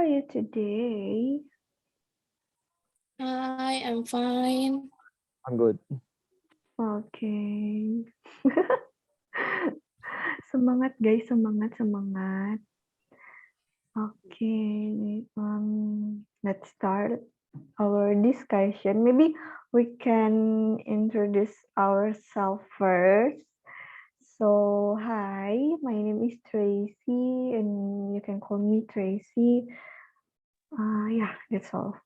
you today? Hi, I'm fine. I'm good. Okay. Semangat guys, semangat. Okay, let's start our discussion. Maybe we can introduce ourselves first. So, hi, my name is Tracy, and you can call me Tracy. Yeah, that's all.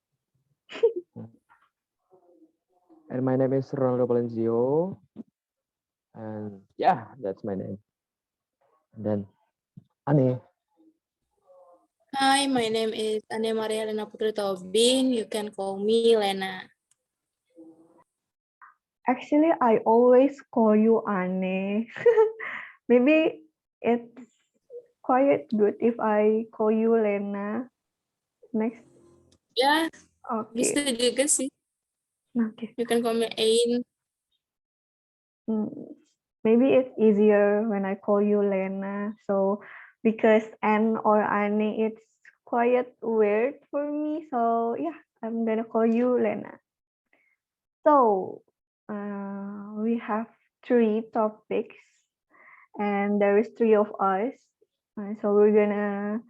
And my name is Ronaldo Valenzio. And yeah, that's my name. And then Ani. Hi, my name is Ane Maria Lena Putri Tobing. You can call me Lena. Actually, I always call you Ane. Maybe it's quite good if I call you Lena next. Ya, Okay. bisa juga sih. Okay. You can call me Ain. Maybe it's easier when I call you Lena. So because N or Ane, it's quite weird for me. So yeah, I'm gonna call you Lena. So we have 3 topics, and there is 3 of us. So we're gonna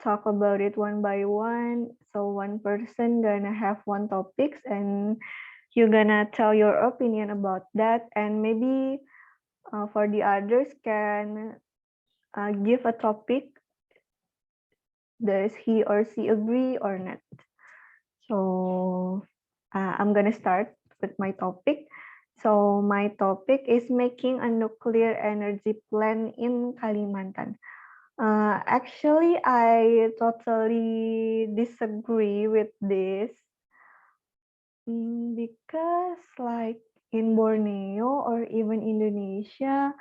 talk about it one by one. So one person gonna have one topics, and you're gonna tell your opinion about that, and maybe for the others can give a topic. Does he or she agree or not? So I'm gonna start with my topic. So my topic is making a nuclear energy plant in Kalimantan. Actually, I totally disagree with this because like in Borneo or even Indonesia,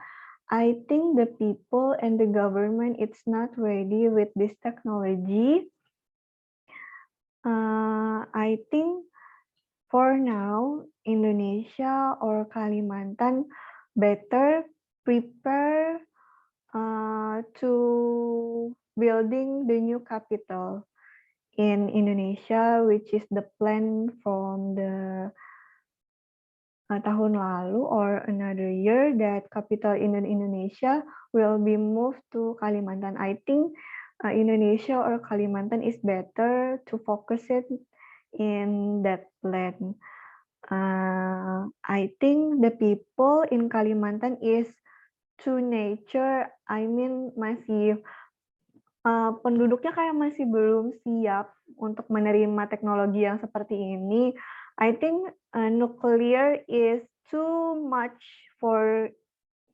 I think the people and the government it's not ready with this technology. I think for now, Indonesia or Kalimantan better prepare to building the new capital in Indonesia, which is the plan from the tahun lalu or another year that capital in Indonesia will be moved to Kalimantan. I think Indonesia or Kalimantan is better to focus it in that plan. I think the people in Kalimantan is to nature. I mean masih penduduknya kayak masih belum siap untuk menerima teknologi yang seperti ini. I think nuclear is too much for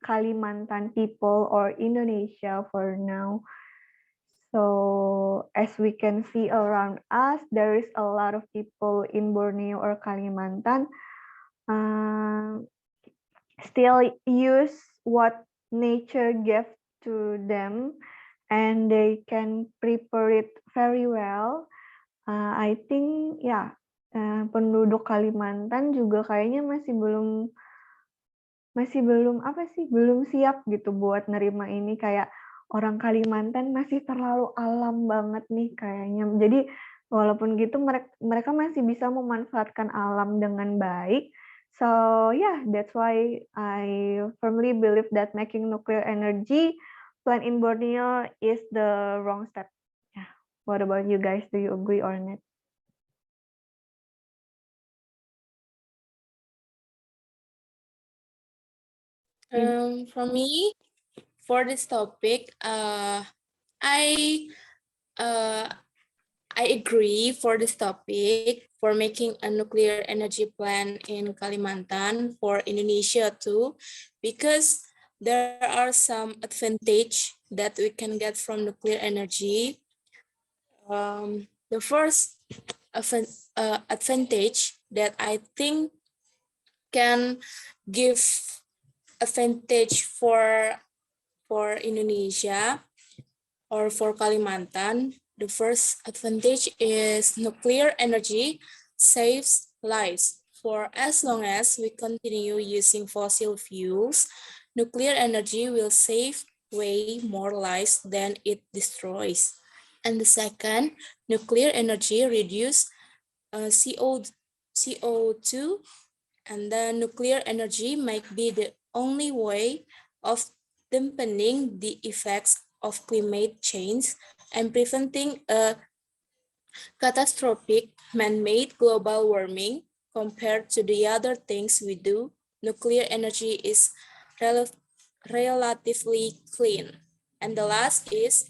Kalimantan people or Indonesia for now. So as we can see around us, there is a lot of people in Borneo or Kalimantan still use what nature gave to them, and they can prepare it very well. I think ya penduduk Kalimantan juga kayaknya belum siap gitu buat nerima ini, kayak orang Kalimantan masih terlalu alam banget nih kayaknya. Jadi walaupun gitu mereka masih bisa memanfaatkan alam dengan baik. So yeah, that's why I firmly believe that making nuclear energy plant in Borneo is the wrong step. Yeah. What about you guys? Do you agree or not? For me, for this topic, I agree for this topic for making a nuclear energy plant in Kalimantan for Indonesia too, because there are some advantage that we can get from nuclear energy. The first advantage that I think can give advantage for Indonesia or for Kalimantan. The first advantage is nuclear energy saves lives. For as long as we continue using fossil fuels, nuclear energy will save way more lives than it destroys. And the second, nuclear energy reduce CO2, and then nuclear energy might be the only way of dampening the effects of climate change and preventing a catastrophic man-made global warming. Compared to the other things we do, nuclear energy is relatively clean. And the last is,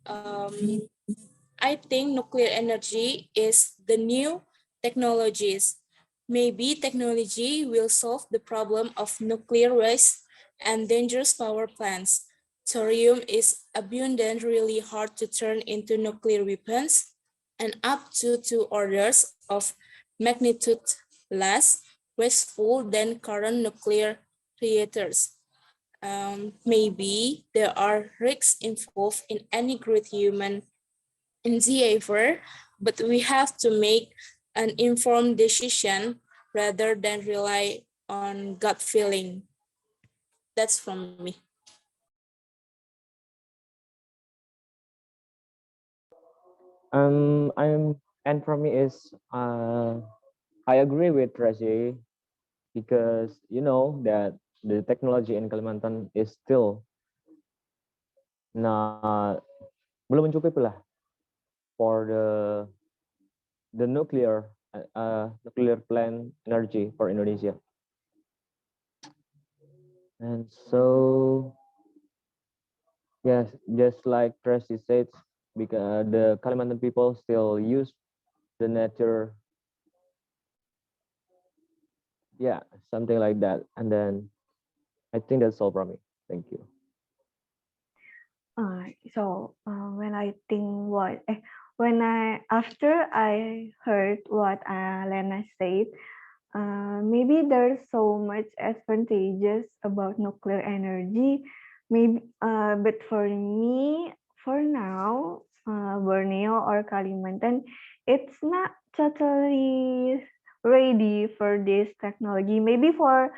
I think nuclear energy is the new technologies. Maybe technology will solve the problem of nuclear waste and dangerous power plants. Thorium is abundant, really hard to turn into nuclear weapons, and up to 2 orders of magnitude less wasteful than current nuclear reactors. Maybe there are risks involved in any great human endeavor, but we have to make an informed decision rather than rely on gut feeling. That's from me. And for me is I agree with Raji because you know that the technology in Kalimantan is still not belum mencukupi lah for the nuclear plant energy for Indonesia. And so yes, just like Tracy said, because the Kalimantan people still use the nature, yeah, something like that. And then I think that's all from me. Thank you. When I think after I heard what Lena said, maybe there's so much advantages about nuclear energy. Maybe, but for me, for now, Borneo or Kalimantan, it's not totally ready for this technology. Maybe for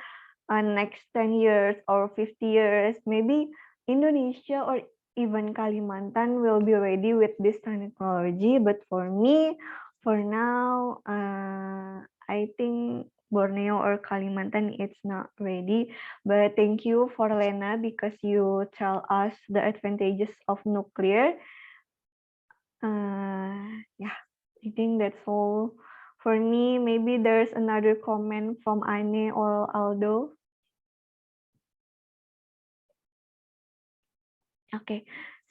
next 10 years or 50 years, maybe Indonesia or even Kalimantan will be ready with this technology. But for me, for now, I think Borneo or Kalimantan it's not ready. But thank you for Lena because you tell us the advantages of nuclear. Yeah, I think that's all for me. Maybe there's another comment from Ane or Aldo. Okay,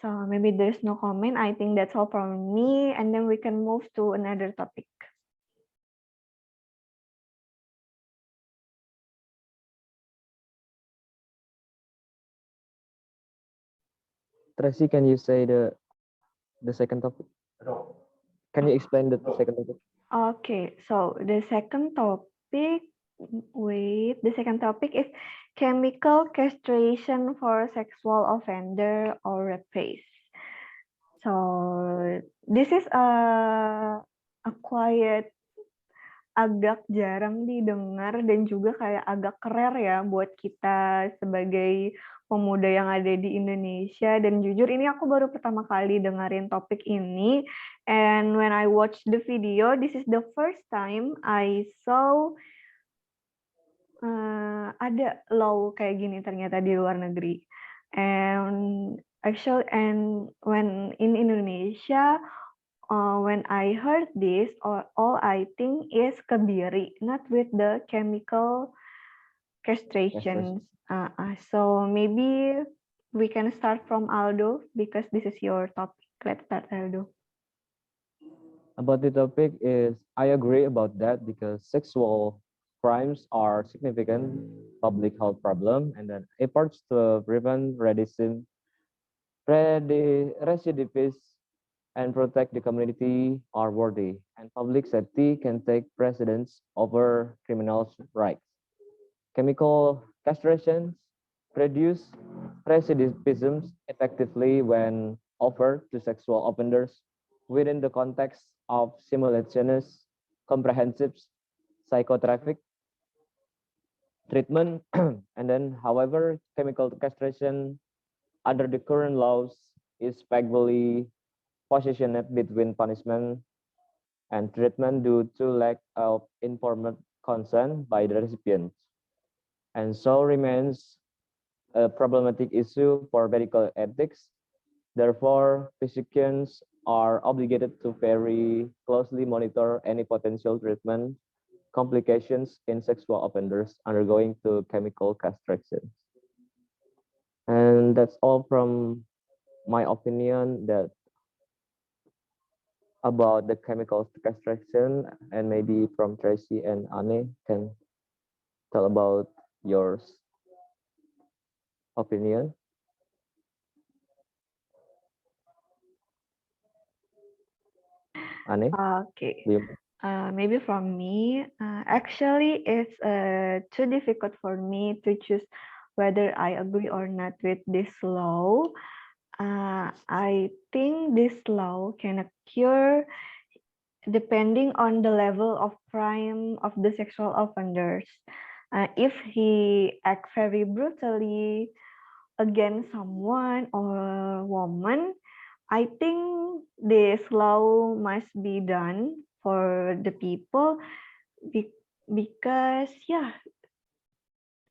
so maybe there's no comment. I think that's all from me, and then we can move to another topic. Tracy, can you say the second topic? Can you explain the second topic? Okay, so the second topic, the second topic is chemical castration for sexual offender or rapist. So this is a quiet, agak jarang didengar dan juga kayak agak rare ya buat kita sebagai pemuda yang ada di Indonesia. Dan jujur ini aku baru pertama kali dengerin topik ini. And when I watched the video, this is the first time I saw ada law kayak gini ternyata di luar negeri. And when in Indonesia, when I heard this, all I think is kebiri, not with the chemical castrations. So maybe we can start from Aldo because this is your topic. Let's start, Aldo. About the topic is I agree about that because sexual crimes are significant public health problem, and then efforts to prevent recidivism and protect the community are worthy, and public safety can take precedence over criminals' rights. Chemical castrations reduce recidivism effectively when offered to sexual offenders within the context of simultaneous comprehensive psychotherapeutic treatment. And then, however, chemical castration under the current laws is favorably positioned between punishment and treatment due to lack of informed consent by the recipients, and so remains a problematic issue for medical ethics. Therefore, physicians are obligated to very closely monitor any potential treatment complications in sexual offenders undergoing to chemical castration. And that's all from my opinion that about the chemical castration, and maybe from Tracy and Anne can tell about yours opinion. Anne, Okay. do you? Maybe from me, actually, it's too difficult for me to choose whether I agree or not with this law. I think this law can occur depending on the level of crime of the sexual offenders. If he acts very brutally against someone or woman, I think this law must be done for the people because yeah,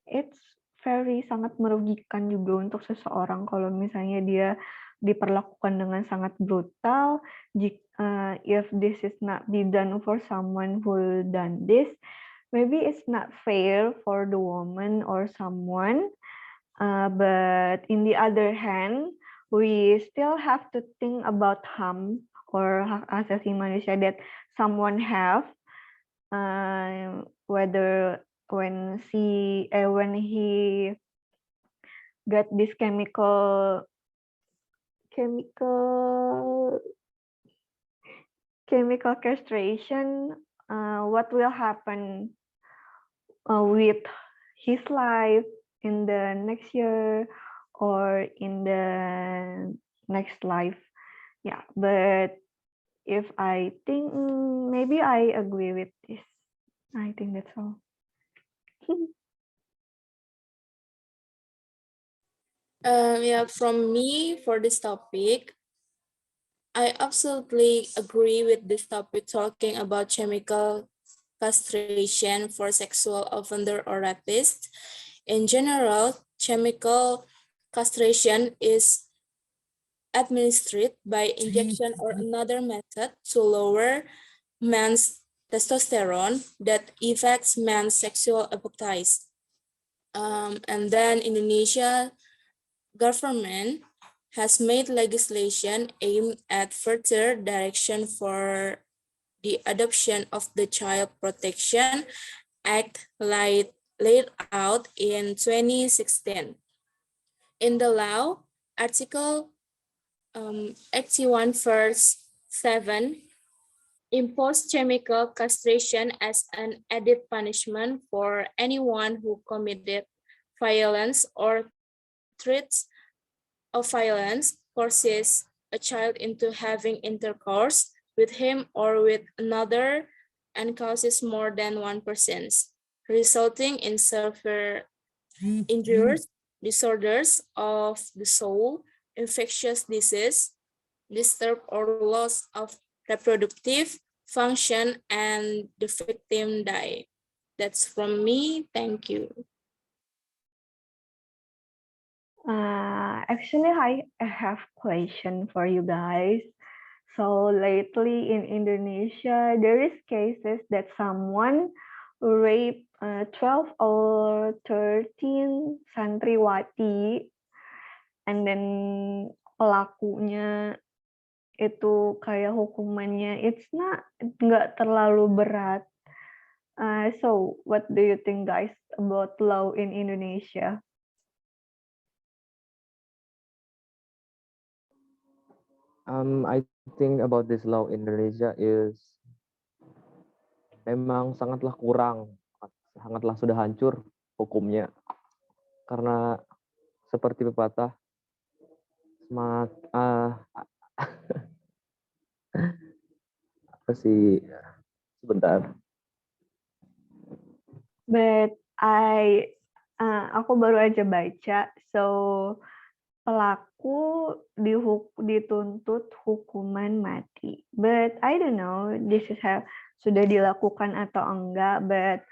it's very sangat merugikan juga untuk seseorang kalau misalnya dia diperlakukan dengan sangat brutal. If this is not be done for someone who done this, maybe it's not fair for the woman or someone. But in the other hand, we still have to think about harm or hak asasi manusia that someone have, whether when he got this chemical castration, what will happen with his life in the next year or in the next life. Yeah, but if I think maybe I agree with this. I think that's all. Yeah, from me for this topic, I absolutely agree with this topic talking about chemical castration for sexual offender or rapist. In general, chemical castration is administered by injection or another method to lower man's testosterone that affects man's sexual appetite. And then Indonesia government has made legislation aimed at further direction for the adoption of the Child Protection Act laid out in 2016. In the law, Article 81 verse 7 impose chemical castration as an added punishment for anyone who committed violence or threats of violence forces a child into having intercourse with him or with another and causes more than one person, resulting in severe injuries, disorders of the soul, infectious disease, disturb or loss of reproductive function, and the victim die. That's from me. Thank you. Actually, I have question for you guys. So lately in Indonesia, there is cases that someone rape 12 or 13 santriwati, and then pelakunya itu kayak hukumannya nggak terlalu berat. So what do you think, guys, about law in Indonesia? I think about this law in Indonesia is memang sangatlah kurang, sangatlah sudah hancur hukumnya. Karena seperti pepatah, apa sih, sebentar. But aku baru aja baca, so aku dituntut hukuman mati. But I don't know this is sudah dilakukan atau enggak. But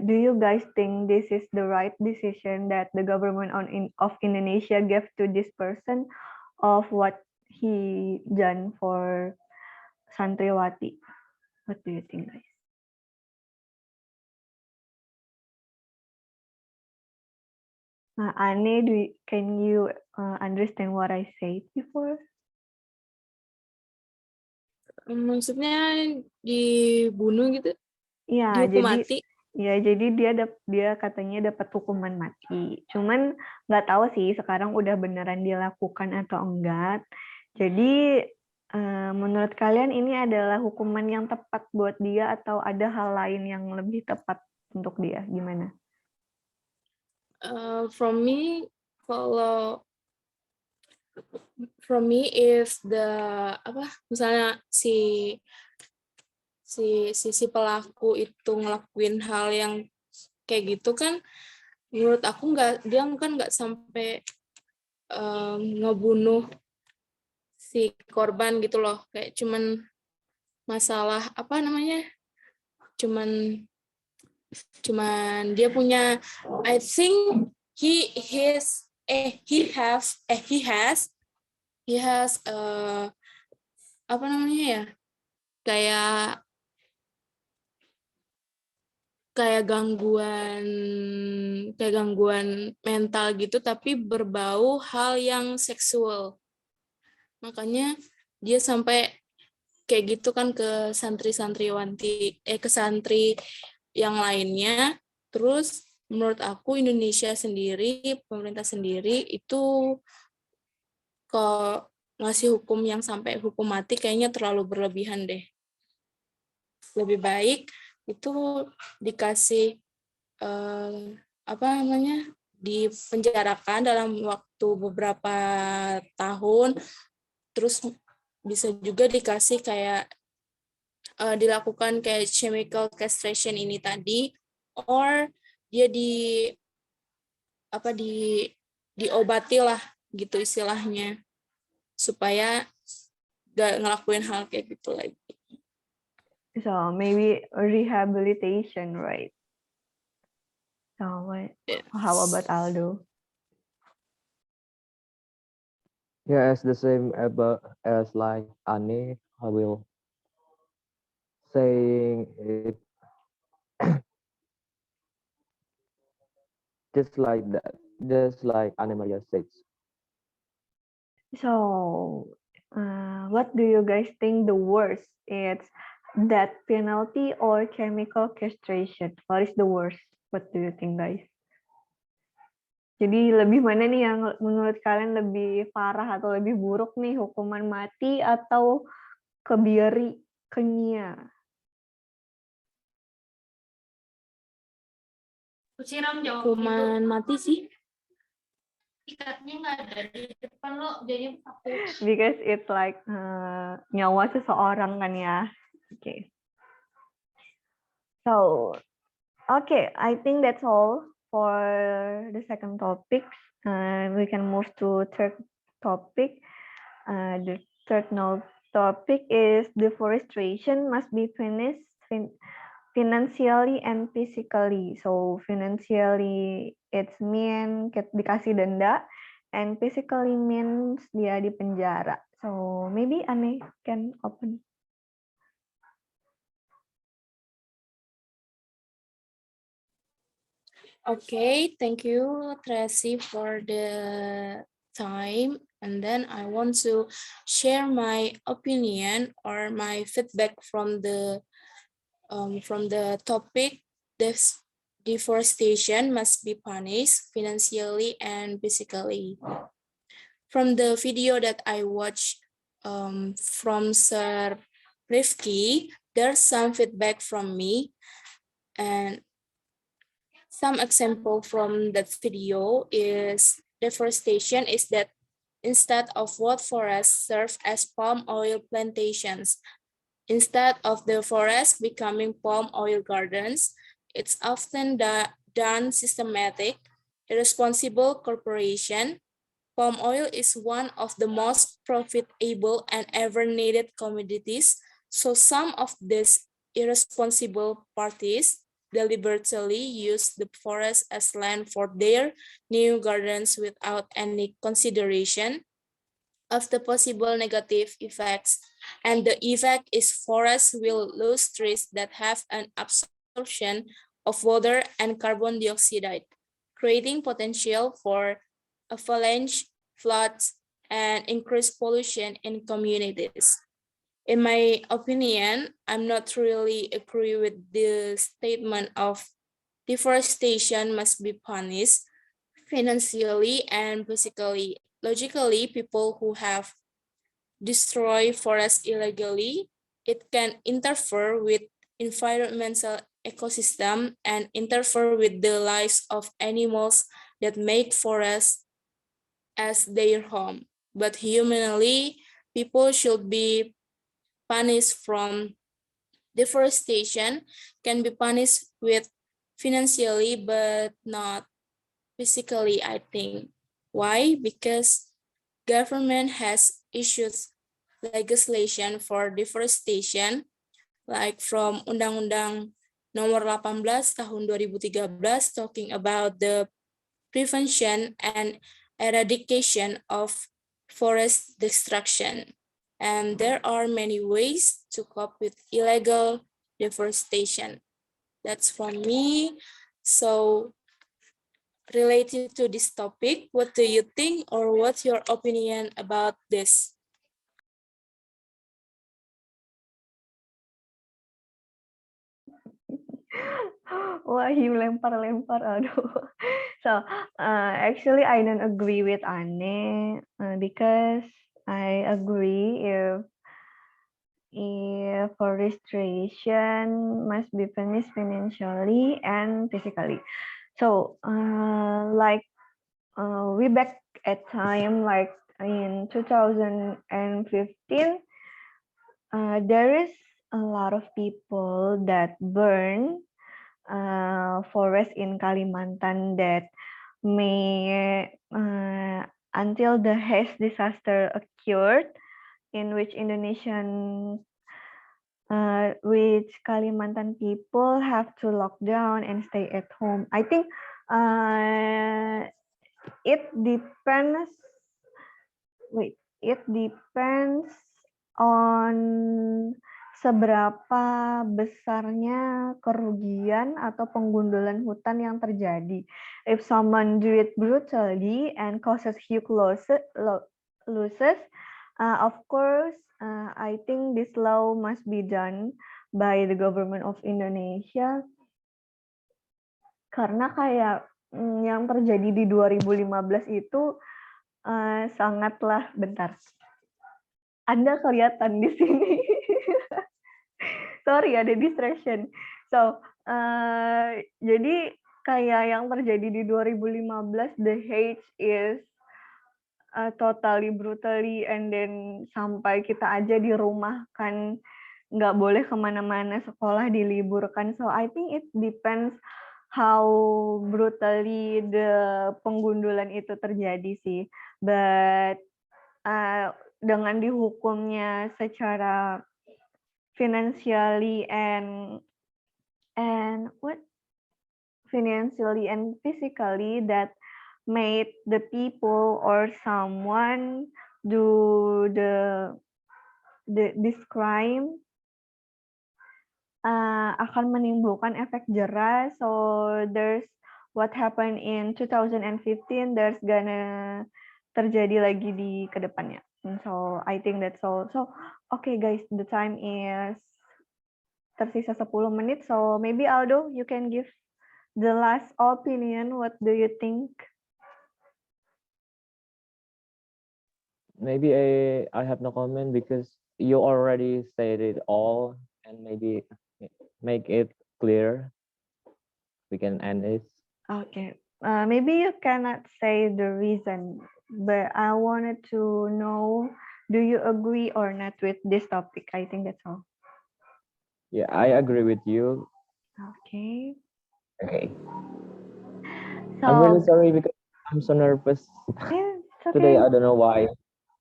do you guys think this is the right decision that the government of Indonesia gave to this person of what he done for Santriwati? What do you think, guys? Anne, can you understand what I said before? Maksudnya dibunuh gitu, Ya, dihukum jadi mati. ya jadi dia katanya dapat hukuman mati. Cuman nggak tahu sih sekarang udah beneran dilakukan atau enggak. Jadi menurut kalian ini adalah hukuman yang tepat buat dia atau ada hal lain yang lebih tepat untuk dia? Gimana? From me, if misalnya si pelaku itu ngelakuin hal yang kayak gitu kan, menurut aku dia kan nggak sampai ngebunuh si korban gitu loh, kayak cuman masalah cuman dia punya, I think he has kayak gangguan mental gitu, tapi berbau hal yang seksual. Makanya dia sampai kayak gitu kan ke ke santri yang lainnya. Terus menurut aku Indonesia sendiri, pemerintah sendiri itu kalau ngasih hukum yang sampai hukum mati kayaknya terlalu berlebihan deh. Lebih baik itu dikasih dipenjarakan dalam waktu beberapa tahun, terus bisa juga dikasih kayak dilakukan kayak chemical castration ini tadi, or dia diobati lah gitu istilahnya, supaya gak ngelakuin hal kayak gitu lagi. So maybe rehabilitation, right? So how about Aldo? Yeah, it's the same as like Annie. I will saying it just like that, just like Anne Maria says. So what do you guys think the worst? It's death penalty or chemical castration? What is the worst? What do you think, guys? Jadi lebih mana nih yang menurut kalian lebih parah atau lebih buruk nih, hukuman mati atau kebiri kimia? Hukuman mati sih. Ikatnya nggak ada di depan lo, jadi aku. Because it's like nyawa seseorang kan ya. Okay. So, okay, I think that's all for the second topic. We can move to third topic. The third topic is deforestation must be finished financially and physically. So financially it's mean dikasih denda, and physically means dia di penjara. So maybe Anne can open. Okay, thank you, Tracy, for the time. And then I want to share my opinion or my feedback from the topic. This deforestation must be punished financially and physically. From the video that I watched from Sir Rifki, there's some feedback from me, and some example from that video is deforestation is that instead of what forests serve as palm oil plantations, instead of the forest becoming palm oil gardens, it's often done systematic, irresponsible corporation, palm oil is one of the most profitable and ever needed commodities. So some of these irresponsible parties deliberately use the forest as land for their new gardens without any consideration of the possible negative effects. And the effect is forests will lose trees that have an absorption of water and carbon dioxide, creating potential for avalanche, floods, and increased pollution in communities. In my opinion, I'm not really agree with the statement of deforestation must be punished financially and physically. Logically, people who have destroyed forests illegally, it can interfere with environmental ecosystem and interfere with the lives of animals that make forests as their home. But humanly, people should be punished from deforestation, can be punished with financially but not physically, I think. Why? Because government has issued legislation for deforestation like from Undang-Undang Nomor 18 Tahun 2013 talking about the prevention and eradication of forest destruction. And there are many ways to cope with illegal deforestation. That's from me. So related to this topic, what do you think or what's your opinion about this? Wah, you lempar-lempar, aduh. So, actually, I don't agree with Anne because I agree if forestation must be punished financially and physically. So, we back at time like in 2015, there is a lot of people that burn forest in Kalimantan that may until the haze disaster occurred, in which which Kalimantan people have to lock down and stay at home. I think it depends. Wait, it depends on seberapa besarnya kerugian atau penggundulan hutan yang terjadi. If someone do it brutally and causes huge losses, of course, I think this law must be done by the government of Indonesia. Karena kayak yang terjadi di 2015 itu sangatlah bentar. Anda kelihatan di sini. Sorry, ada distraction. So, jadi kayak yang terjadi di 2015, the hate is totally brutally, and then sampai kita aja di rumah kan nggak boleh kemana-mana, sekolah diliburkan. So, I think it depends how brutally the penggundulan itu terjadi sih. But dengan dihukumnya secara financially and physically, that made the people or someone do this crime akan menimbulkan efek jerah. So there's what happened in 2015, there's gonna terjadi lagi di kedepannya. So I think that's all. So okay guys, the time is tersisa 10 menit. So maybe Aldo, you can give the last opinion. What do you think? Maybe I have no comment because you already said it all, and maybe make it clear. We can end it. Okay. Maybe you cannot say the reason, but I wanted to know, do you agree or not with this topic? I think that's all. Yeah, I agree with you. Okay. Okay. So, I'm really sorry because I'm so nervous. yeah, It's Today, okay. I don't know why.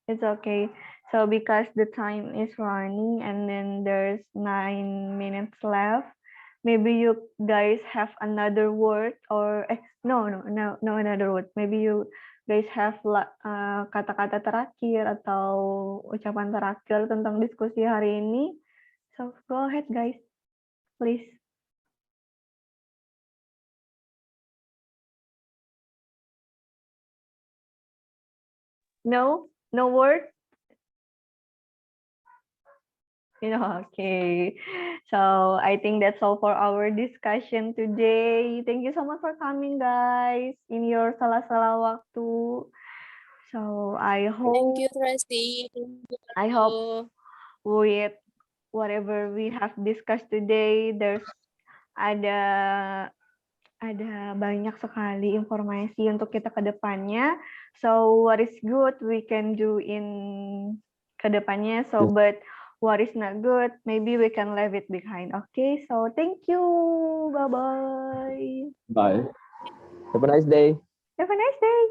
It's okay. So because the time is running and then there's 9 minutes left, maybe you guys have another word or no another word. Maybe you guys have kata-kata terakhir atau ucapan terakhir tentang diskusi hari ini. So go ahead guys, please. No word. Okay. So I think that's all for our discussion today. Thank you so much for coming, guys, in your sela-sela waktu. So I Thank hope you, Tracy. I hope with whatever we have discussed today, there's ada banyak sekali informasi untuk kita ke depannya. So what is good we can do in ke depannya. So Yes. but what is not good, maybe we can leave it behind. Okay, so thank you. Bye-bye. Bye. Have a nice day. Have a nice day.